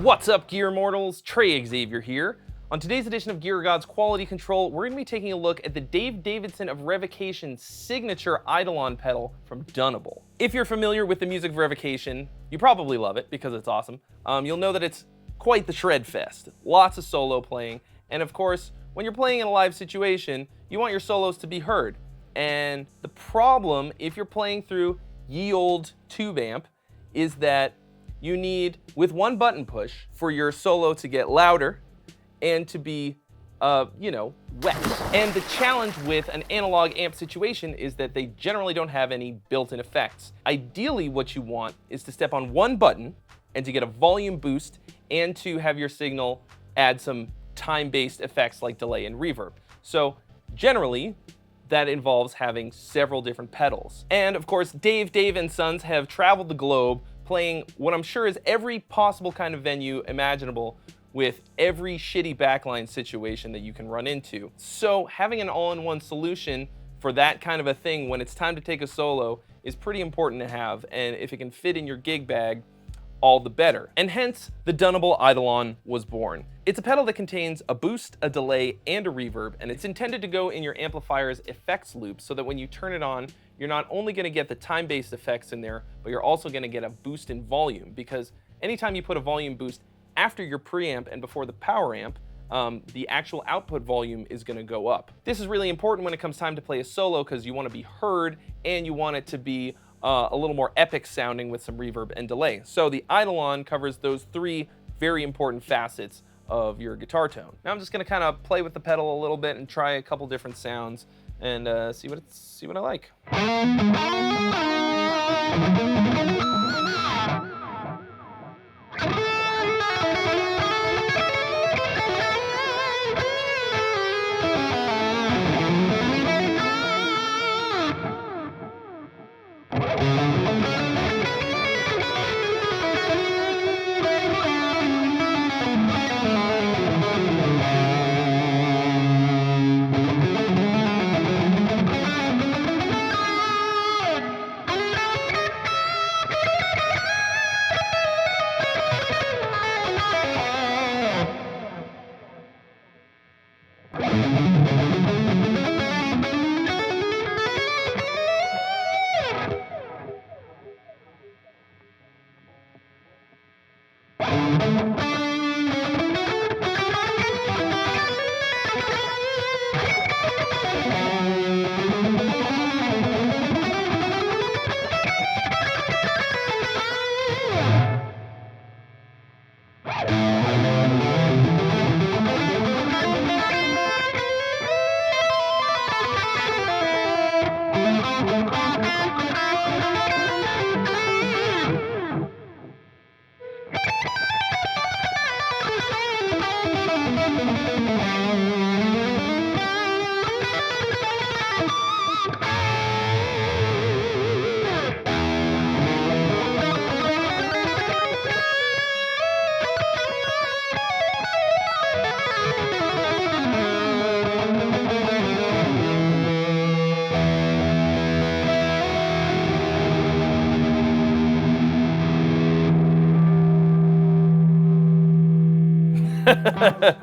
What's up, Gear Mortals? Trey Xavier here. On today's edition of Gear Gods Quality Control, we're going to be taking a look at the Dave Davidson of Revocation signature EIDOLON pedal from Dunable. If you're familiar with the music of Revocation, you probably love it because it's awesome. You'll know that it's quite the shred fest. Lots of solo playing, and of course, when you're playing in a live situation, you want your solos to be heard. And the problem, if you're playing through ye old tube amp, is that you need, with one button push, for your solo to get louder and to be, wet. And the challenge with an analog amp situation is that they generally don't have any built-in effects. Ideally, what you want is to step on one button and to get a volume boost and to have your signal add some time-based effects like delay and reverb. So generally, that involves having several different pedals. And of course, Dave and Sons have traveled the globe playing what I'm sure is every possible kind of venue imaginable with every shitty backline situation that you can run into. So having an all-in-one solution for that kind of a thing when it's time to take a solo is pretty important to have, and if it can fit in your gig bag, all the better. And hence, the Dunable EIDOLON was born. It's a pedal that contains a boost, a delay, and a reverb, and it's intended to go in your amplifier's effects loop so that when you turn it on, you're not only gonna get the time-based effects in there, but you're also gonna get a boost in volume, because anytime you put a volume boost after your preamp and before the power amp, the actual output volume is gonna go up. This is really important when it comes time to play a solo because you wanna be heard and you want it to be a little more epic sounding with some reverb and delay. So the EIDOLON covers those three very important facets of your guitar tone. Now I'm just gonna kind of play with the pedal a little bit and try a couple different sounds and see what I like.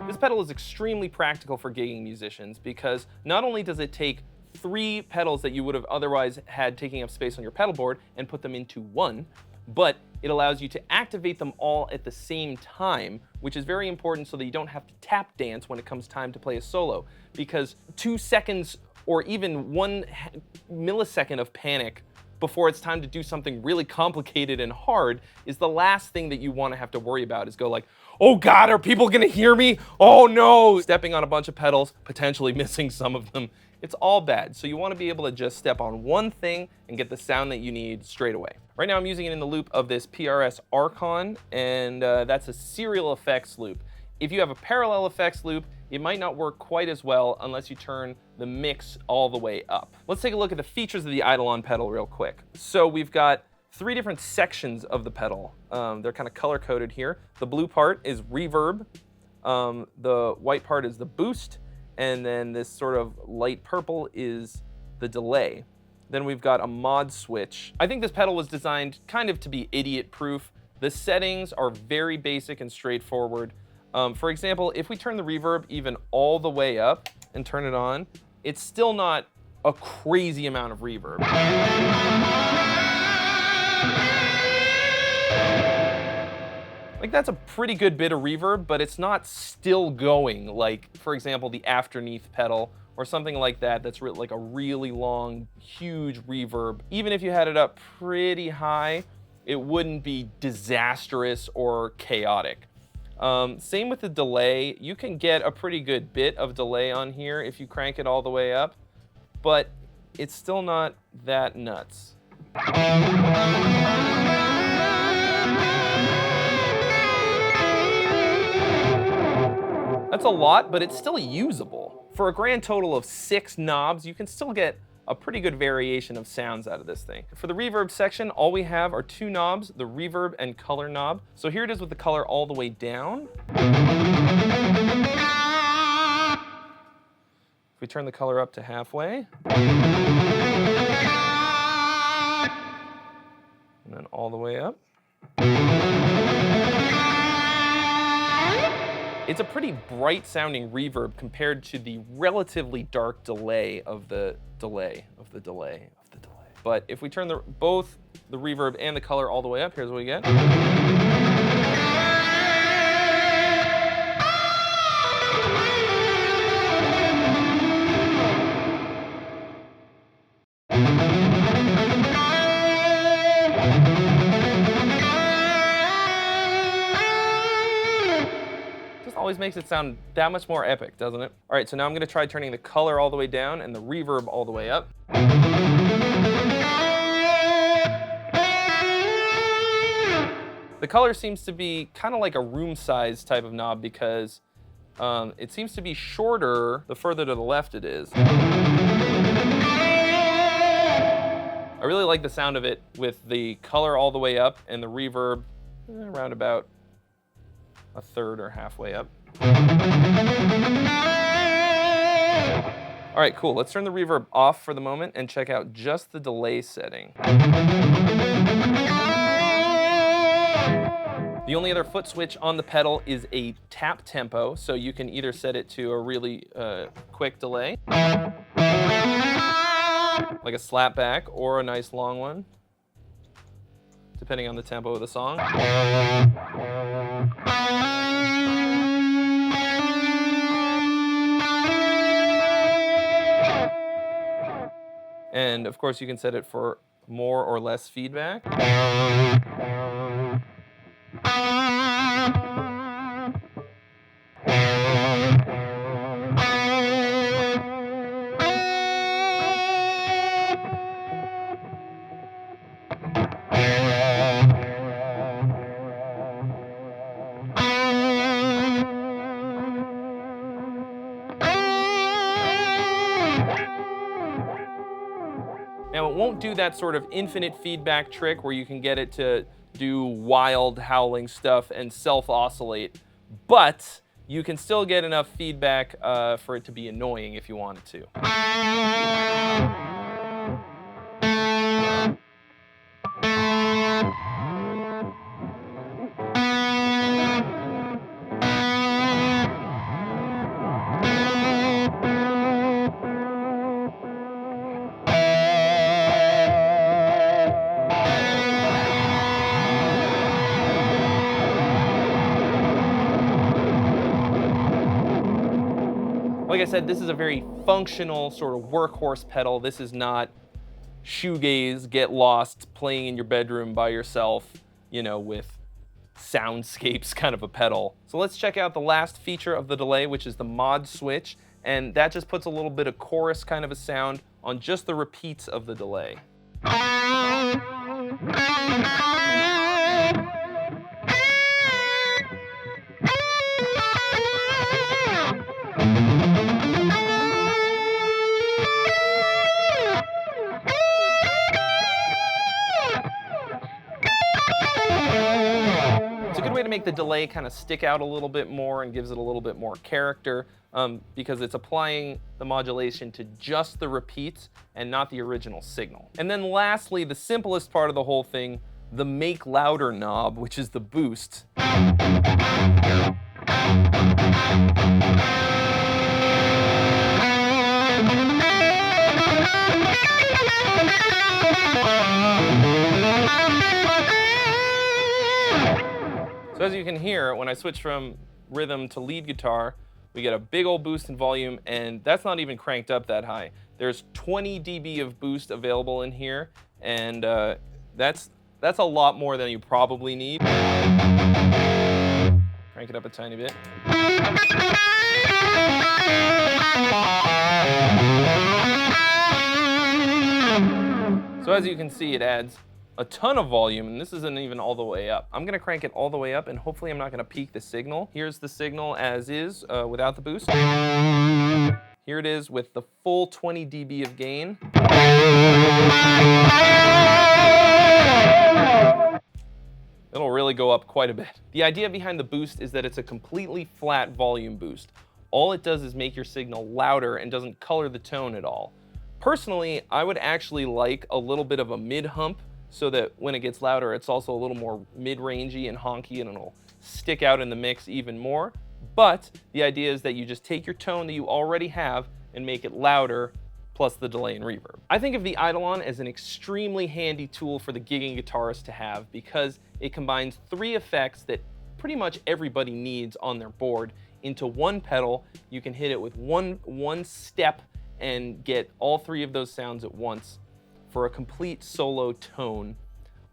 This pedal is extremely practical for gigging musicians because not only does it take three pedals that you would have otherwise had taking up space on your pedal board and put them into one, but it allows you to activate them all at the same time, which is very important so that you don't have to tap dance when it comes time to play a solo, because 2 seconds or even 1 millisecond of panic before it's time to do something really complicated and hard is the last thing that you want to have to worry about, is go like, oh God, are people gonna hear me? Oh no, stepping on a bunch of pedals, potentially missing some of them. It's all bad. So you want to be able to just step on one thing and get the sound that you need straight away. Right now I'm using it in the loop of this PRS Archon, and that's a serial effects loop. If you have a parallel effects loop, it might not work quite as well unless you turn the mix all the way up. Let's take a look at the features of the EIDOLON pedal real quick. So we've got 3 different sections of the pedal. They're kind of color coded here. The blue part is reverb, the white part is the boost, and then this sort of light purple is the delay. Then we've got a mod switch. I think this pedal was designed kind of to be idiot proof. The settings are very basic and straightforward. For example, if we turn the reverb even all the way up and turn it on, it's still not a crazy amount of reverb. Like, that's a pretty good bit of reverb, but it's not still going like, for example, the Afterneath pedal or something like that that's like a really long, huge reverb. Even if you had it up pretty high, it wouldn't be disastrous or chaotic. Same with the delay. You can get a pretty good bit of delay on here if you crank it all the way up, but it's still not that nuts. That's a lot, but it's still usable. For a grand total of 6 knobs, you can still get a pretty good variation of sounds out of this thing. For the reverb section, all we have are 2 knobs, the reverb and color knob. So here it is with the color all the way down. If we turn the color up to halfway, and then all the way up. It's a pretty bright sounding reverb compared to the relatively dark delay of the delay. But if we turn both the reverb and the color all the way up, here's what we get. Always makes it sound that much more epic, doesn't it? All right, so now I'm gonna try turning the color all the way down and the reverb all the way up. The color seems to be kind of like a room size type of knob because it seems to be shorter the further to the left it is. I really like the sound of it with the color all the way up and the reverb around about a third or halfway up. All right, cool. Let's turn the reverb off for the moment and check out just the delay setting. The only other foot switch on the pedal is a tap tempo, so you can either set it to a really quick delay, like a slap back, or a nice long one, depending on the tempo of the song. And of course you can set it for more or less feedback. Now, it won't do that sort of infinite feedback trick where you can get it to do wild howling stuff and self-oscillate, but you can still get enough feedback for it to be annoying if you wanted to. Like I said, this is a very functional sort of workhorse pedal. This is not shoegaze, get lost playing in your bedroom by yourself, you know, with soundscapes kind of a pedal. So let's check out the last feature of the delay, which is the mod switch. And that just puts a little bit of chorus kind of a sound on just the repeats of the delay. It's a good way to make the delay kind of stick out a little bit more and gives it a little bit more character, because it's applying the modulation to just the repeats and not the original signal. And then lastly, the simplest part of the whole thing, the make louder knob, which is the boost. So as you can hear, when I switch from rhythm to lead guitar, we get a big old boost in volume, and that's not even cranked up that high. There's 20 dB of boost available in here, and that's a lot more than you probably need. Crank it up a tiny bit. So as you can see, it adds a ton of volume, and this isn't even all the way up. I'm gonna crank it all the way up, and hopefully I'm not gonna peak the signal. Here's the signal as is, without the boost. Here it is with the full 20 dB of gain. It'll really go up quite a bit. The idea behind the boost is that it's a completely flat volume boost. All it does is make your signal louder and doesn't color the tone at all. Personally, I would actually like a little bit of a mid-hump, so that when it gets louder, it's also a little more mid-rangey and honky, and it'll stick out in the mix even more. But the idea is that you just take your tone that you already have and make it louder, plus the delay and reverb. I think of the EIDOLON as an extremely handy tool for the gigging guitarist to have, because it combines 3 effects that pretty much everybody needs on their board into one pedal. You can hit it with one step and get all 3 of those sounds at once for a complete solo tone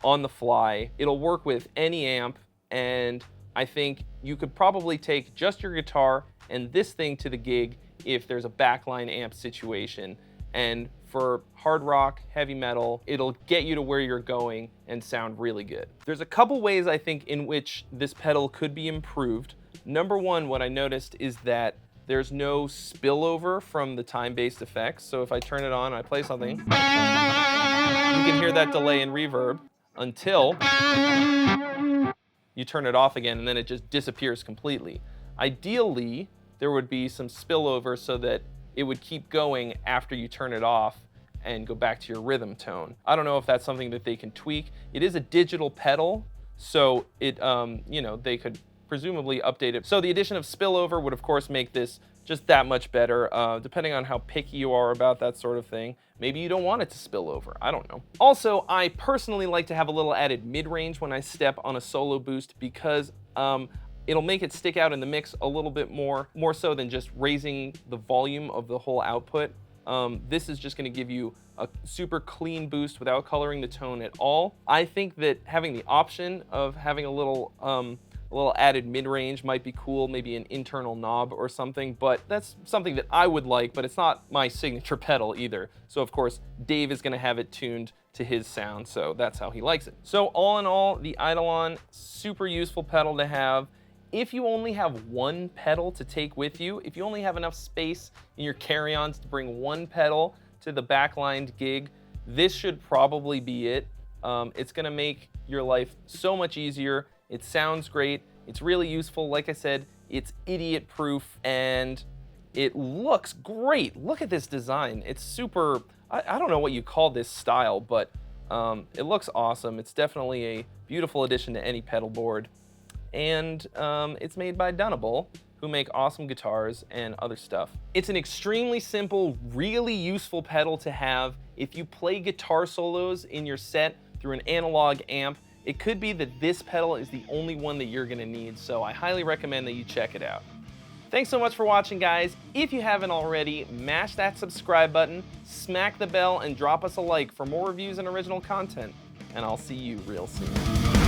on the fly. It'll work with any amp, and I think you could probably take just your guitar and this thing to the gig if there's a backline amp situation. And for hard rock, heavy metal, it'll get you to where you're going and sound really good. There's a couple ways I think in which this pedal could be improved. Number one, what I noticed is that there's no spillover from the time-based effects. So if I turn it on and I play something, you can hear that delay and reverb until you turn it off again, and then it just disappears completely. Ideally, there would be some spillover so that it would keep going after you turn it off and go back to your rhythm tone. I don't know if that's something that they can tweak. It is a digital pedal, so it, you know, they could presumably update it. So the addition of spillover would of course make this just that much better, depending on how picky you are about that sort of thing. Maybe you don't want it to spill over, I don't know. Also, I personally like to have a little added mid-range when I step on a solo boost, because it'll make it stick out in the mix a little bit more so than just raising the volume of the whole output. This is just gonna give you a super clean boost without coloring the tone at all. I think that having the option of having a little added mid-range might be cool, maybe an internal knob or something, but that's something that I would like, but it's not my signature pedal either. So of course, Dave is gonna have it tuned to his sound, so that's how he likes it. So all in all, the EIDOLON, super useful pedal to have. If you only have one pedal to take with you, if you only have enough space in your carry-ons to bring one pedal to the backlined gig, this should probably be it. It's gonna make your life so much easier. It sounds great, it's really useful. Like I said, it's idiot proof, and it looks great. Look at this design. It's super, I don't know what you call this style, but it looks awesome. It's definitely a beautiful addition to any pedal board. And it's made by Dunable, who make awesome guitars and other stuff. It's an extremely simple, really useful pedal to have if you play guitar solos in your set through an analog amp. It could be that this pedal is the only one that you're gonna need, so I highly recommend that you check it out. Thanks so much for watching, guys. If you haven't already, mash that subscribe button, smack the bell, and drop us a like for more reviews and original content. And I'll see you real soon.